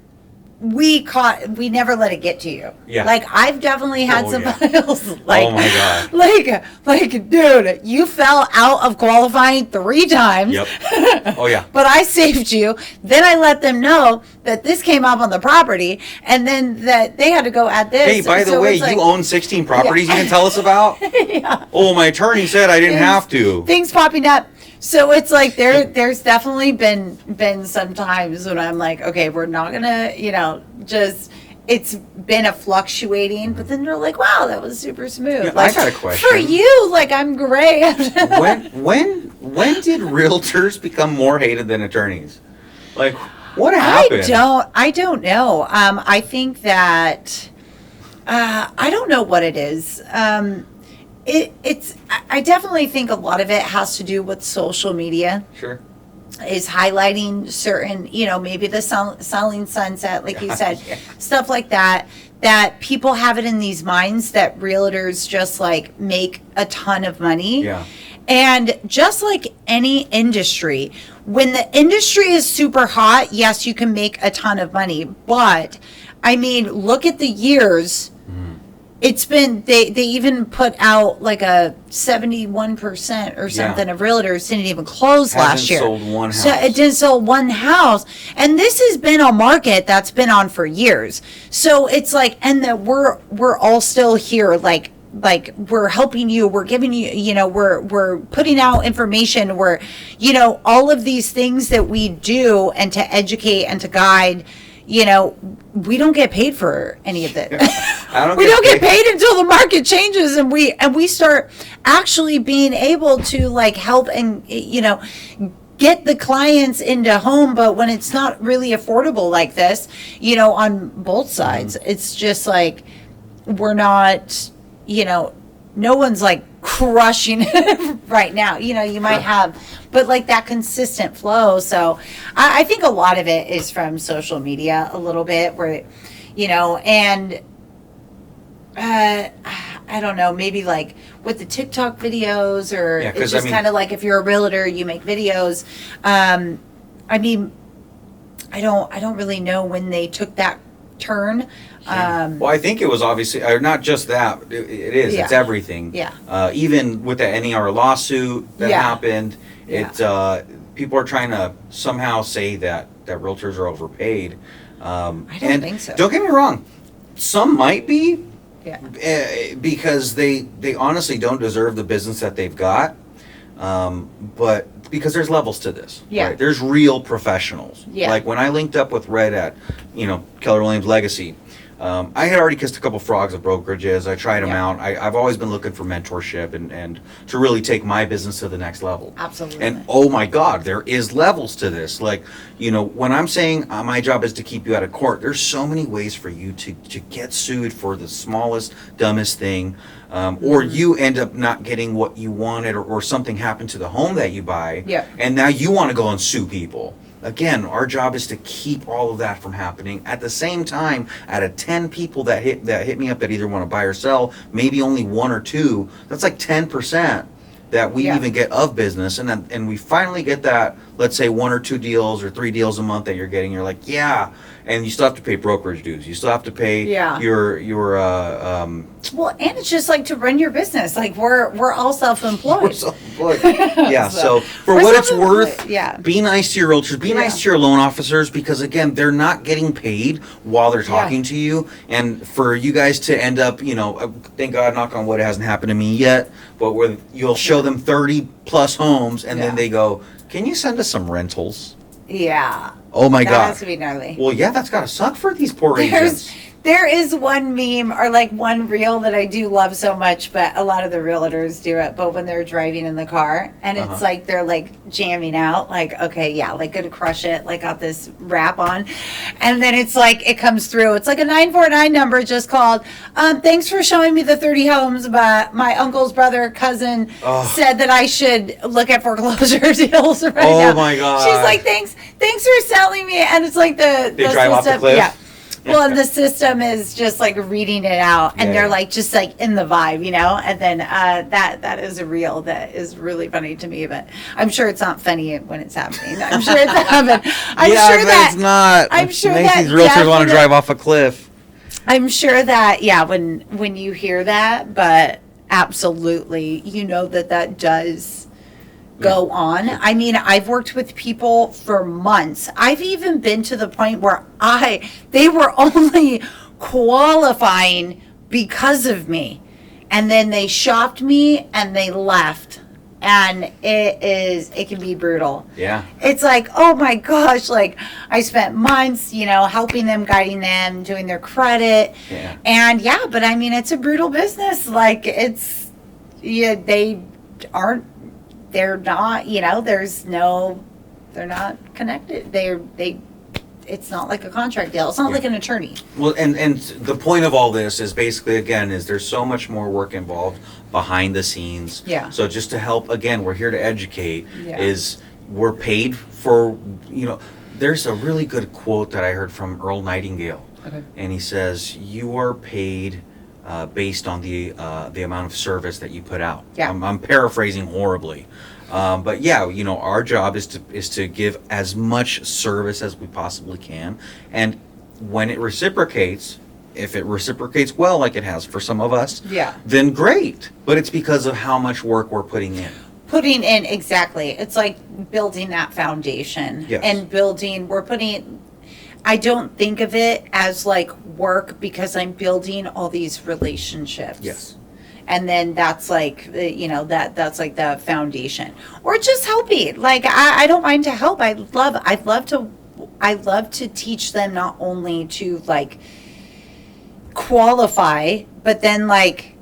we never let it get to you. Yeah. Like, I've definitely had some yeah. files. Like, Oh my God. Like, dude, you fell out of qualifying 3 times. Yep. Oh yeah. But I saved you. Then I let them know that this came up on the property, and then that they had to go add this. Hey, by the way, you own 16 properties you can tell us about? Yeah. Oh, my attorney said I didn't have to. Things popping up. So it's like there's definitely been some times when I'm like, okay, we're not gonna, just, it's been a fluctuating, but then they're like, wow, that was super smooth. Yeah, like, I got a question. for you, like, I'm great. when did realtors become more hated than attorneys? Like, what happened? I don't know. I think that I don't know what it is. I definitely think a lot of it has to do with social media. Sure. Is highlighting certain, maybe the selling sunset, like you said, Yeah. stuff like that people have it in these minds that realtors just like make a ton of money. Yeah. And just like any industry, when the industry is super hot, yes, you can make a ton of money. But I mean, look at the years. It's been, they even put out like a 71% or something of realtors didn't even close last year. Sold one house. So it didn't sell one house. And this has been a market that's been on for years. So it's like, and that we're all still here, like we're helping you, we're giving you, we're putting out information, we're, all of these things that we do and to educate and to guide, we don't get paid for any of it. We don't get paid until the market changes and we start actually being able to like help and, get the clients into home. But when it's not really affordable like this, on both sides, it's just like, we're not, no one's like crushing it right now. You might have, but like that consistent flow. So I think a lot of it is from social media a little bit where, and I don't know, maybe like with the TikTok videos or it's just kind of like if you're a realtor, you make videos. I mean, I don't really know when they took that turn. Well, I think it was obviously, or not just that, it is, it's everything. Yeah. Even with the NER lawsuit that happened, people are trying to somehow say that realtors are overpaid. I don't think so. Don't get me wrong, some might be, Yeah. because they honestly don't deserve the business that they've got. But because there's levels to this. Yeah. Right? There's real professionals. Yeah. Like when I linked up with Red at, Keller Williams Legacy, I had already kissed a couple frogs at brokerages. I tried them out. I've always been looking for mentorship and to really take my business to the next level. Absolutely. And oh my God, there is levels to this. Like, when I'm saying my job is to keep you out of court, there's so many ways for you to get sued for the smallest, dumbest thing. Or you end up not getting what you wanted or something happened to the home that you buy. Yeah. And now you want to go and sue people. Again, our job is to keep all of that from happening. At the same time, out of 10 people that hit me up that either want to buy or sell, maybe only 1 or 2, that's like 10% that we even get of business. And we finally get that, let's say 1 or 2 deals or 3 deals a month that you're getting. You're like, yeah. And you still have to pay brokerage dues. You still have to pay your well, and it's just like to run your business. Like we're all self-employed. We're self-employed. Yeah. so for what it's worth, be nice to your realtors. Be nice to your loan officers because again, they're not getting paid while they're talking to you. And for you guys to end up, thank God, knock on wood, it hasn't happened to me yet. But where you'll show them 30 plus homes, and then they go, "Can you send us some rentals?" Yeah. Oh my God. That has to be gnarly. Well, yeah, that's gotta suck for these poor agents. There is one meme or like one reel that I do love so much, but a lot of the realtors do it. But when they're driving in the car and it's like they're like jamming out, like, okay, yeah, like gonna crush it, like got this rap on. And then it's like it comes through. It's like a 949 number just called. Thanks for showing me the 30 homes, but my uncle's brother, cousin said that I should look at foreclosure deals right now. Oh my God. She's like, thanks for selling me. And it's like the drive off the cliff? Yeah. Well, and the system is just like reading it out, and they're like just like in the vibe, you know. And then that is a reel that is really funny to me, but I'm sure it's not funny when it's happening. I'm sure it's happening. I'm sure that it's not. I'm sure makes that these realtors want to drive off a cliff. I'm sure that when you hear that, but absolutely, you know that does go on. I mean, I've worked with people for months. I've even been to the point where they were only qualifying because of me. And then they shopped me and they left. And it can be brutal. Yeah. It's like, oh my gosh, like I spent months, helping them, guiding them, doing their credit. Yeah. And but I mean, it's a brutal business. Like they're not, they're not connected. It's not like a contract deal. It's not like an attorney. Well, and the point of all this is basically, again, is there's so much more work involved behind the scenes. Yeah. So just to help, again, we're here to educate, Yeah. is we're paid for, there's a really good quote that I heard from Earl Nightingale. Okay. And he says, you are paid based on the amount of service that you put out. Yeah. I'm paraphrasing horribly. But yeah, our job is to give as much service as we possibly can. And when it reciprocates, if it reciprocates well, like it has for some of us, then great. But it's because of how much work we're putting in. Exactly. It's like building that foundation. Yes. And I don't think of it as like work because I'm building all these relationships. Yes. And then that's like, that's like the foundation, or just helping. Like, I don't mind to help. I love to teach them not only to like qualify, but then like,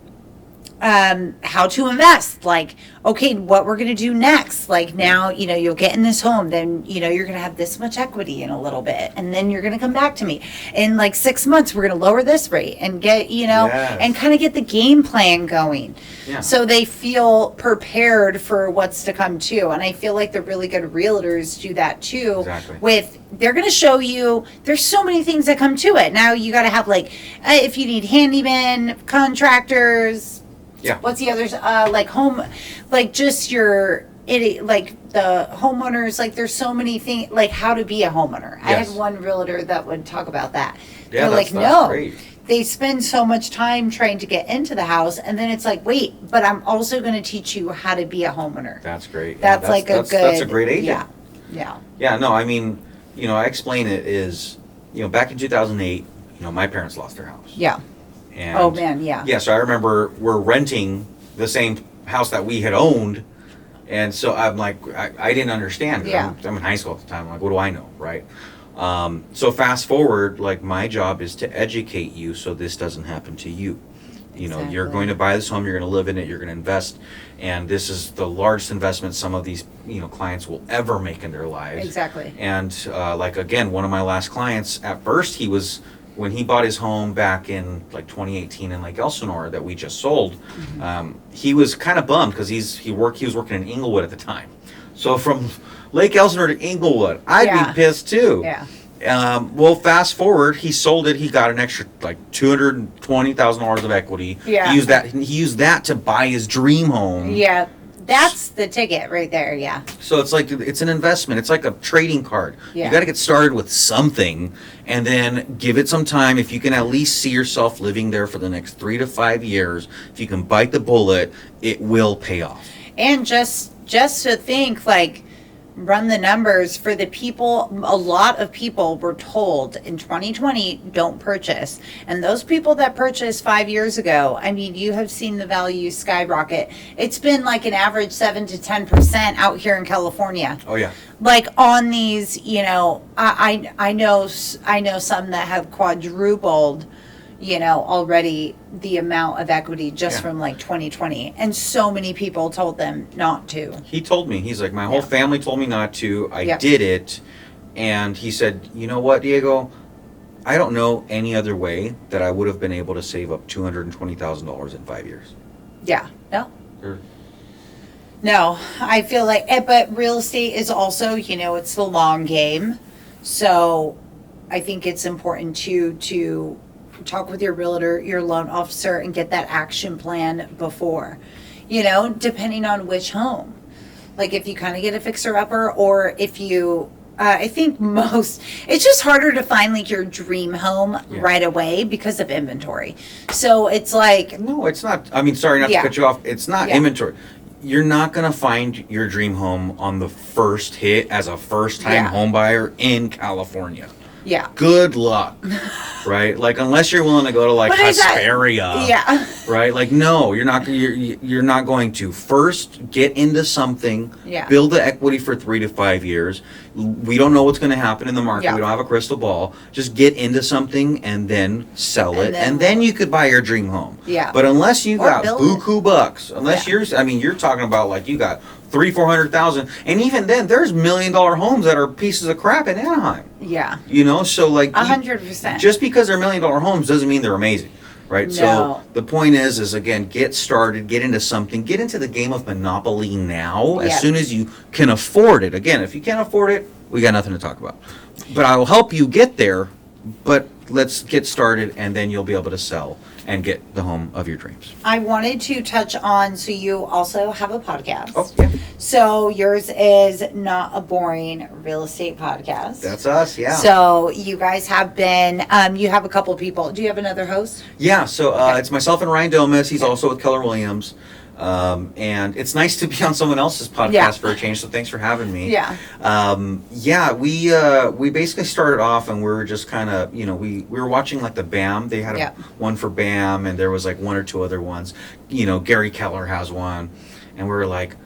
how to invest, like, okay, what we're going to do next. Like now, you'll get in this home, then, you're going to have this much equity in a little bit. And then you're going to come back to me in like 6 months, we're going to lower this rate and get, Yes. and kind of get the game plan going. Yeah. So they feel prepared for what's to come too. And I feel like the really good realtors do that too. Exactly. They're going to show you, there's so many things that come to it. Now you got to have like, if you need handymen, contractors, yeah. what's the others? Like home, like just like the homeowners, like there's so many things, like how to be a homeowner. Yes. I had one realtor that would talk about that. Yeah, They're that's no, great. They spend so much time trying to get into the house, and then it's like, wait, but I'm also going to teach you how to be a homeowner. That's great. That's a great agent. Yeah. Yeah. Yeah, no, I mean, I explain it is, back in 2008, my parents lost their house. Yeah. And oh man, yeah. Yeah, so I remember we're renting the same house that we had owned, and so I'm like, I didn't understand. Yeah. I'm in high school at the time. I'm like, what do I know, right? So fast forward, like my job is to educate you so this doesn't happen to you. Exactly. You're going to buy this home, you're going to live in it, you're going to invest, and this is the largest investment some of these clients will ever make in their lives. Exactly. And like again, one of my last clients, at first when he bought his home back in like 2018 in Lake Elsinore that we just sold, he was kind of bummed because he was working in Inglewood at the time. So from Lake Elsinore to Inglewood, I'd be pissed too. Yeah. Well, fast forward, he sold it. He got an extra like $220,000 of equity. Yeah. He used that to buy his dream home. Yeah. That's the ticket right there, yeah. So it's like, it's an investment. It's like a trading card. Yeah. You got to get started with something and then give it some time. If you can at least see yourself living there for the next 3 to 5 years, if you can bite the bullet, it will pay off. And just to think, like, run the numbers for the people. A lot of people were told in 2020, don't purchase. And those people that purchased 5 years ago, I mean, you have seen the value skyrocket. It's been like an average 7 to 10% out here in California. Oh yeah. Like on these, I know some that have quadrupled already the amount of equity just from like 2020. And so many people told them not to. He told me, he's like, my whole family told me not to. I did it. And he said, you know what, Diego? I don't know any other way that I would have been able to save up $220,000 in 5 years. Yeah. No. No, I feel like, but real estate is also, it's the long game. So I think it's important to talk with your realtor, your loan officer, and get that action plan before, depending on which home. Like if you kind of get a fixer-upper, or if you, I think it's just harder to find like your dream home right away because of inventory. So it's like. No, it's not. I mean, sorry not to cut you off. It's not inventory. You're not going to find your dream home on the first hit as a first-time home buyer in California. Yeah. Good luck. Right? Like, unless you're willing to go to like Hesperia. Yeah. Right? Like, no, you're not going to. First, get into something. Yeah. Build the equity for 3 to 5 years. We don't know what's going to happen in the market. Yeah. We don't have a crystal ball. Just get into something and then sell it. And then you could buy your dream home. Yeah. But unless you got buku bucks, unless you're talking about like you got 300,000-400,000, and even then there's $1 million homes that are pieces of crap in Anaheim. Yeah. So like 100%. Just because they're $1 million homes doesn't mean they're amazing. Right? No. So the point is again, get started, get into something, get into the game of Monopoly now as soon as you can afford it. Again, if you can't afford it, we got nothing to talk about. But I will help you get there, but let's get started and then you'll be able to sell and get the home of your dreams. I wanted to touch on, so you also have a podcast. Oh, yeah. So yours is Not a Boring Real Estate Podcast. That's us, yeah. So you guys have been, you have a couple people. Do you have another host? Yeah, so it's myself and Ryan Domas. He's also with Keller Williams. And it's nice to be on someone else's podcast for a change, so thanks for having me. We basically started off and we were just kind of, we were watching like the BAM. They had one for BAM, and there was like one or two other ones. Gary Keller has one, and we were like,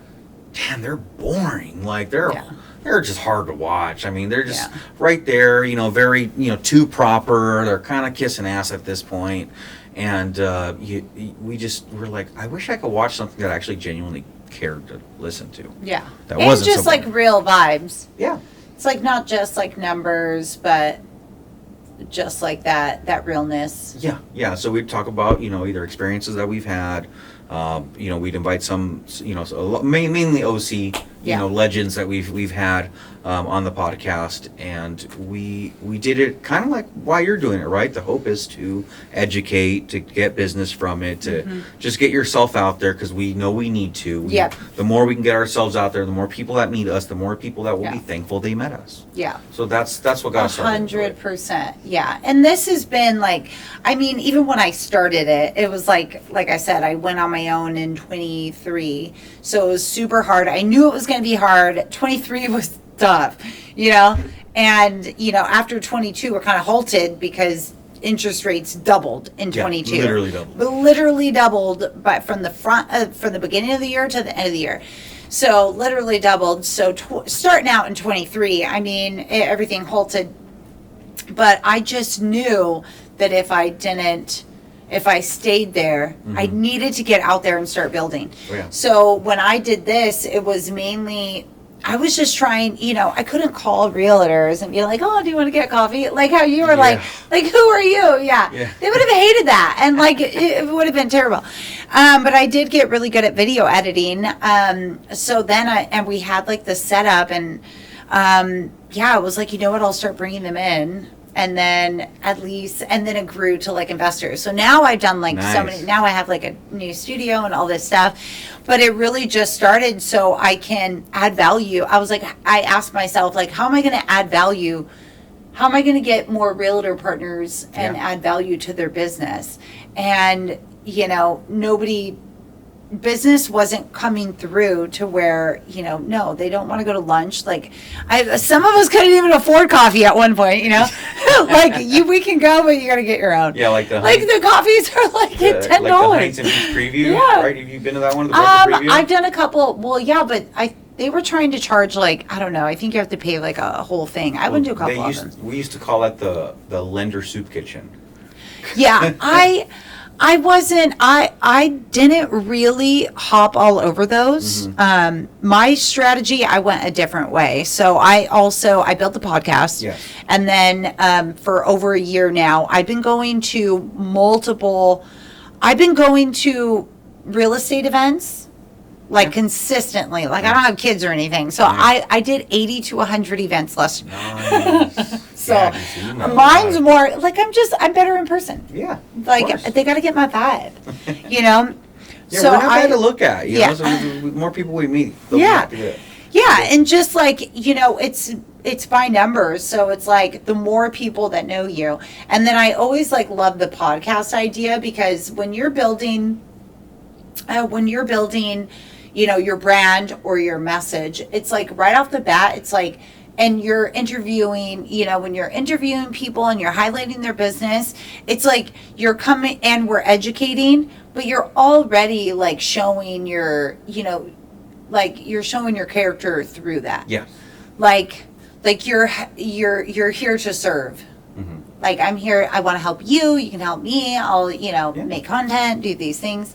damn, they're boring. Like they're just hard to watch. I mean, they're just right there, very, too proper. They're kind of kissing ass at this point. And we're like, I wish I could watch something that I actually genuinely cared to listen to. Yeah. That wasn't just like real vibes. Yeah. It's like not just like numbers, but just like that realness. Yeah. Yeah. So we'd talk about, either experiences that we've had. We'd invite some, mainly OC, legends that we've had on the podcast, and we did it kind of like why you're doing it, right? The hope is to educate, to get business from it, to just get yourself out there, because we know we need to. The more we can get ourselves out there, the more people that meet us, the more people that will be thankful they met us. Yeah. So that's what got us started. 100%. Yeah. And this has been like, I mean, even when I started it, it was like I said, I went on my own in 23. So it was super hard. I knew it was going to be hard. 23 was tough, and, after 22, we're kind of halted because interest rates doubled in 22. Literally doubled, but from the beginning of the year to the end of the year. So literally doubled. So starting out in 23, I mean, everything halted. But I just knew that if I stayed there, I needed to get out there and start building. Oh, yeah. So when I did this, it was mainly, I was just trying, I couldn't call realtors and be like, oh, do you want to get coffee? Like how you were like, who are you? Yeah. They would have hated that. And like, it would have been terrible. But I did get really good at video editing. So then we had like the setup, and I was like, I'll start bringing them in. And then it grew to like investors. So now I've done like so many, now I have like a new studio and all this stuff, but it really just started so I can add value. I was like, I asked myself, like, how am I going to add value? How am I going to get more realtor partners and add value to their business? And, business wasn't coming through to where, no, they don't want to go to lunch. Like some of us couldn't even afford coffee at one point, like we can go, but you got to get your own. Yeah. Like the coffees are like at $10. Like the Heights and Beach preview. Right. Have you been to that one? The preview? I've done a couple. Well, yeah, but they were trying to charge like, I don't know. I think you have to pay like a whole thing. I wouldn't do a couple of them. We used to call it the lender soup kitchen. Yeah, I wasn't, I didn't really hop all over those. My strategy, I went a different way. So I built the podcast. Yes. And then for over a year now, I've been going to real estate events, like consistently. Like I don't have kids or anything. So I did 80 to 100 events last year. Nice. So Yeah, you know mine's that. more like I'm better in person. Yeah. of Like course. they got to get my vibe, you know. Yeah, So we're not bad to look at. You Yeah. know, so the more people we meet, the Yeah. more happy to- Yeah, and just like, you know, it's by numbers, so it's like the more people that know you. And then I always like love the podcast idea, because when you're building you know, your brand or your message, it's like right off the bat, it's like, and you're interviewing, you know, when you're interviewing people and you're highlighting their business, it's like you're coming and we're educating, but you're already like showing your, you know, like you're showing your character through that. Yeah. Like you're here to serve. Like I'm here, I want to help you, you can help me, I'll, you know, make content, do these things.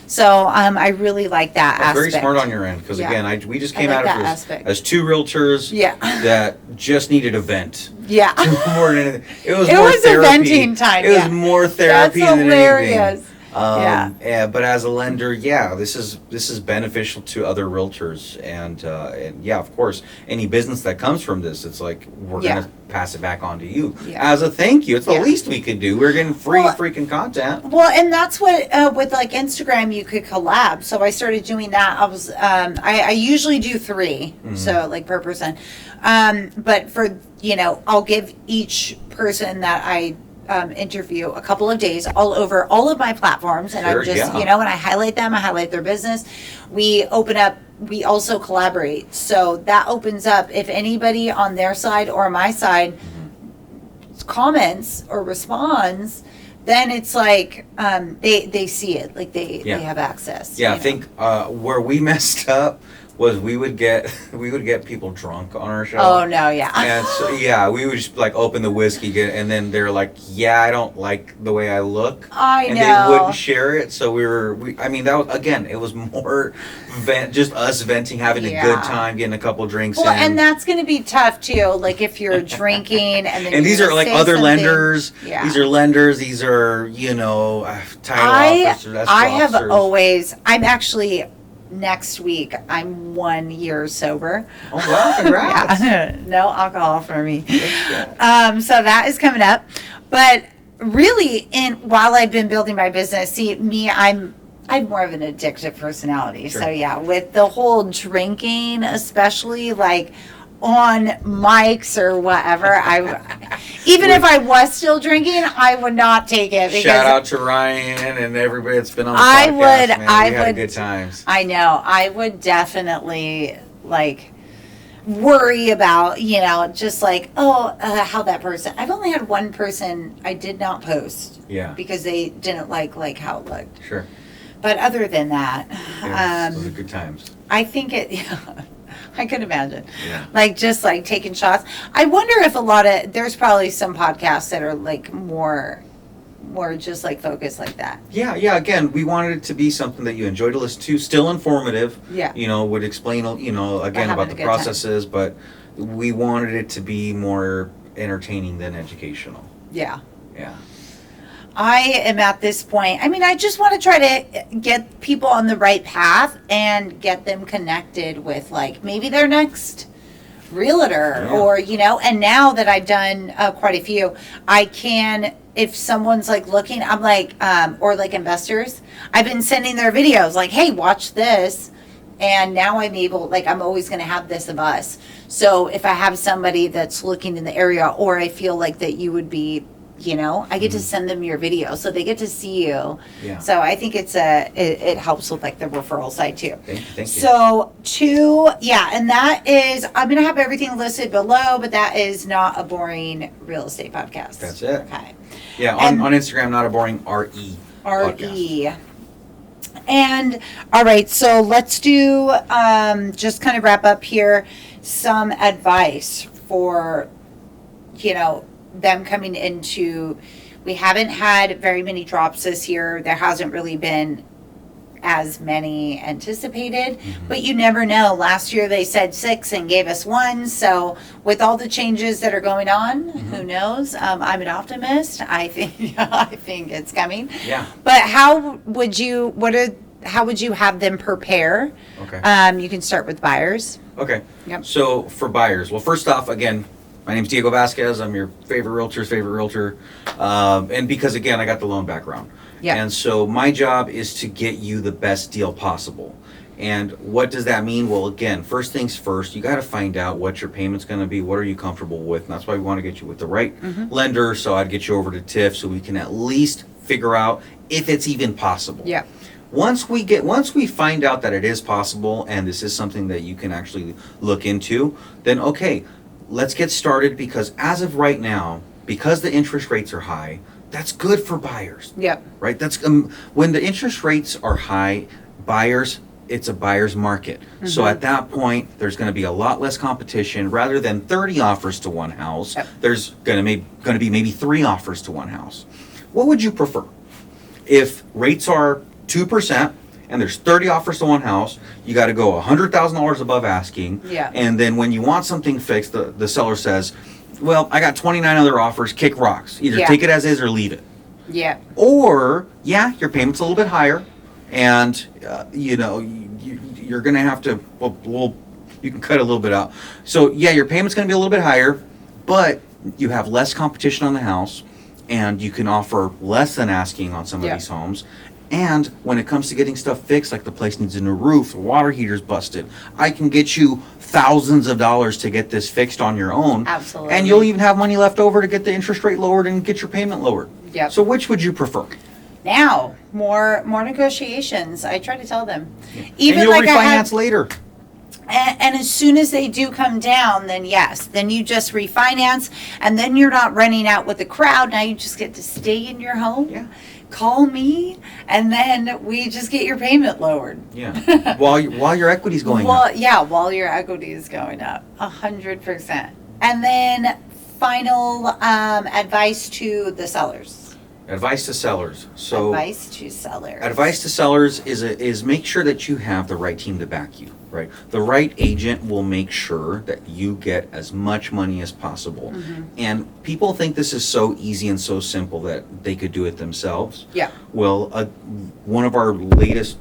So I really like that That's aspect. very smart on your end, because Yeah. again, we just I came like out that of aspect. as two realtors Yeah. that just needed a vent. Yeah. More than anything. It was It more was a therapy. venting time, It yeah. was more therapy That's than hilarious. anything. Yeah. But as a lender, this is beneficial to other realtors, and yeah, of course, any business that comes from this, it's like we're gonna pass it back on to you Yeah. as a thank you. It's the Yeah. least we could do. We're getting free Well, freaking content. Well, and that's what with like Instagram you could collab. So I started doing that. I was I usually do 3, so like per person. But for, you know, I'll give each person that I interview a couple of days all over all of my platforms, and Sure, I'm just yeah. you know, when I highlight them, I highlight their business. We open up. We also collaborate, so that opens up if anybody on their side or my side comments or responds, then it's like they see it, like they have access. Yeah, you I know? think where we messed up was we would get people drunk on our show. Oh no, yeah. And so, we would just like open the whiskey, and then they're like, "Yeah, I don't like the way I look," I and know. they wouldn't share it. So I mean, that was, again, it was more just us venting, having a good time, getting a couple drinks Well, in. and that's going to be tough too. Like if you're drinking and then And these you're are like gonna say other something. lenders. Yeah. These are lenders. These are title officers. escrow I have officers. always. I'm actually. Next week, I'm 1 year sober. Oh wow! Congrats. Yeah. No alcohol for me. That's So that is coming up. But really, while I've been building my business, see me, I'm more of an addictive personality. Sure. So yeah, with the whole drinking, especially like on mics or whatever, even if I was still drinking, I would not take it. Because Shout out to Ryan and everybody that's been on the I podcast. would- Man. I we had would- good times. I know I would definitely like worry about, you know, just like, how that person. I've only had one person I did not post Yeah. because they didn't like how it looked. Sure. But other than that, Those are good times. I think I could imagine. Yeah. Like just like taking shots. I wonder if there's probably some podcasts that are like more just like focused like that. Yeah. Again, we wanted it to be something that you enjoy to listen to, still informative. Yeah. You know, would explain, again, having about a the good processes, but we wanted it to be more entertaining than educational. Yeah. Yeah. I am at this point. I mean, I just want to try to get people on the right path and get them connected with like maybe their next realtor or, you know, and now that I've done quite a few, I can, if someone's like looking, I'm like, or like investors, I've been sending their videos like, hey, watch this. And now I'm able, like, I'm always going to have this of us. So if I have somebody that's looking in the area, or I feel like that you would be, you know, I get to send them your video so they get to see you. Yeah. So I think it helps with like the referral side too. Thank you. So and that is, I'm going to have everything listed below, but that is Not a Boring Real Estate Podcast. That's it. Okay. Yeah. And- On Instagram, Not a Boring RE. podcast. RE. And all right, so let's do just kind of wrap up here some advice for, you know, them coming into We haven't had very many drops this year. There hasn't really been as many anticipated, but you never know. Last year they said 6 and gave us 1. So with all the changes that are going on, who knows? I'm an optimist. I think it's coming. Yeah. But how would you have them prepare? Okay. You can start with buyers. Okay. Yep. So for buyers, well, first off, again, my name's Diego Vazquez. I'm your favorite realtor's favorite realtor. And because, again, I got the loan background. Yeah. And so my job is to get you the best deal possible. And what does that mean? Well, again, first things first, you got to find out what your payment's going to be. What are you comfortable with? And that's why we want to get you with the right lender. So I'd get you over to TIFF so we can at least figure out if it's even possible. Yeah. Once we find out that it is possible and this is something that you can actually look into, then okay, let's get started, because as of right now, because the interest rates are high, that's good for buyers. Yep. Right? That's when the interest rates are high, buyers, it's a buyer's market. So at that point, there's going to be a lot less competition. Rather than 30 offers to one house, there's going to be maybe 3 offers to one house. What would you prefer? If rates are 2% and there's 30 offers to one house, you got to go $100,000 above asking. Yeah. And then when you want something fixed, the seller says, well, I got 29 other offers, kick rocks. Either take it as is or leave it. Yeah. Or, yeah, your payment's a little bit higher, and, you're going to have to, well, you can cut a little bit out. So, yeah, your payment's going to be a little bit higher, but you have less competition on the house, and you can offer less than asking on some of these homes. And when it comes to getting stuff fixed, like the place needs a new roof, the water heater's busted, I can get you thousands of dollars to get this fixed on your own. Absolutely. And you'll even have money left over to get the interest rate lowered and get your payment lowered. Yep. So which would you prefer? Now, more negotiations. I try to tell them. Even and you'll refinance later. And as soon as they do come down, then yes, then you just refinance, and then you're not running out with the crowd. Now you just get to stay in your home. Yeah. Call me, and then we just get your payment lowered. Yeah. while your equity's going up. Yeah, while your equity is going up, 100%. And then final advice to the sellers. Advice to sellers. So advice to sellers. Advice to sellers is make sure that you have the right team to back you, right? The right agent will make sure that you get as much money as possible. And people think this is so easy and so simple that they could do it themselves. Yeah. Well, one of our latest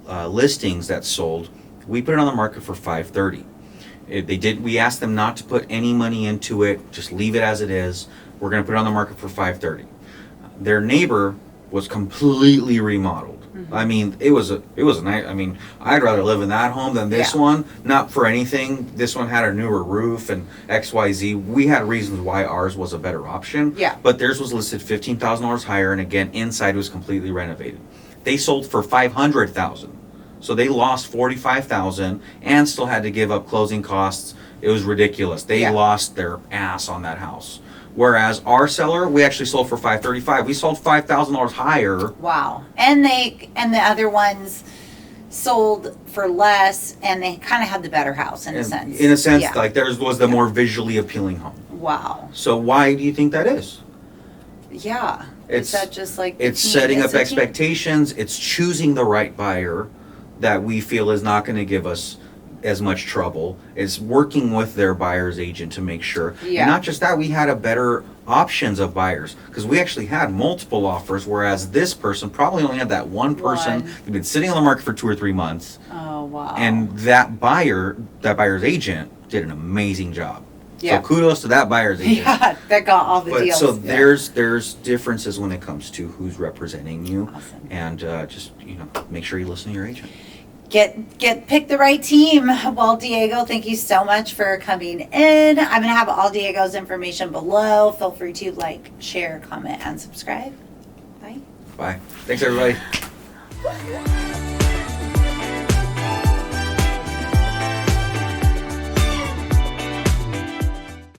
listings that sold, we put it on the market for $530. We asked them not to put any money into it, just leave it as it is. We're going to put it on the market for $530. Their neighbor was completely remodeled. I mean, it was a nice. I mean, I'd rather live in that home than this one. Not for anything. This one had a newer roof and XYZ. We had reasons why ours was a better option. Yeah. But theirs was listed $15,000 higher, and again, inside was completely renovated. They sold for $500,000. So they lost $45,000 and still had to give up closing costs. It was ridiculous. They lost their ass on that house. Whereas our seller, we actually sold for $535,000. We sold $5,000 higher. Wow. And the other ones sold for less, and they kind of had the better house in a sense. In a sense, like theirs was the more visually appealing home. Wow. So why do you think that is? Yeah. Is that just like it's setting up expectations. It's choosing the right buyer that we feel is not going to give us as much trouble. Is working with their buyer's agent to make sure. Yeah. And not just that, we had a better options of buyers, because we actually had multiple offers, whereas this person probably only had that one person who'd been sitting on the market for 2 or 3 months. Oh, wow. And that buyer's agent did an amazing job. Yeah. So kudos to that buyer's agent. Yeah, that got all the deals. So there's differences when it comes to who's representing you. Awesome. And just make sure you listen to your agent. Pick the right team. Well, Diego, thank you so much for coming in. I'm going to have all Diego's information below. Feel free to like, share, comment, and subscribe. Bye. Bye. Thanks, everybody.